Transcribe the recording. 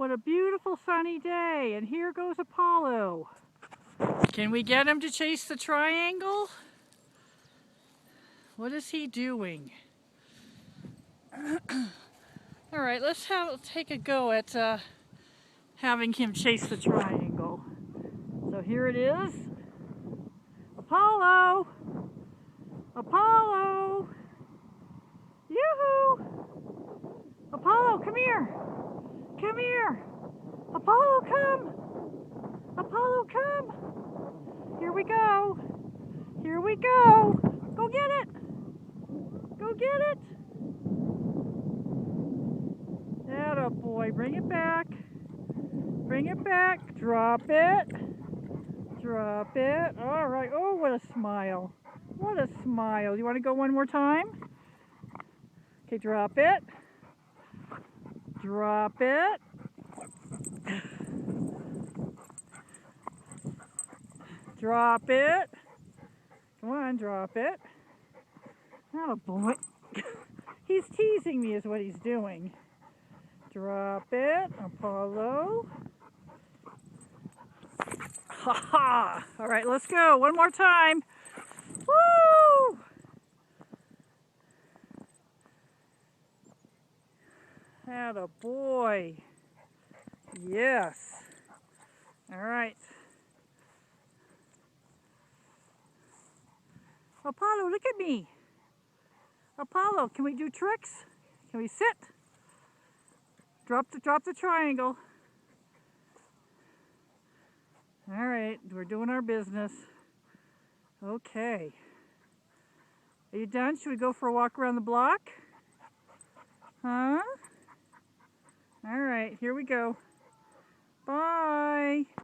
What a beautiful sunny day, and here goes Apollo. Can we get him to chase the triangle? What is he doing? All right, let's take a go at having him chase the triangle. So here it is. Apollo! Apollo! Yoo-hoo! Apollo, come here! Come here! Apollo, come! Apollo, come! Here we go! Here we go! Go get it! Go get it! Atta boy, bring it back. Bring it back. Drop it. Drop it. All right. Oh, what a smile. What a smile. You want to go one more time? Okay, drop it. Drop it. Drop it. Come on, drop it. Atta boy. He's teasing me is what he's doing. Drop it, Apollo. Ha ha! All right, let's go. One more time. Woo! Atta boy. Yes. All right. Apollo, look at me. Apollo, can we do tricks? Can we sit? Drop the triangle. All right, we're doing our business. Okay. Are you done? Should we go for a walk around the block? Huh? All right, here we go. Bye.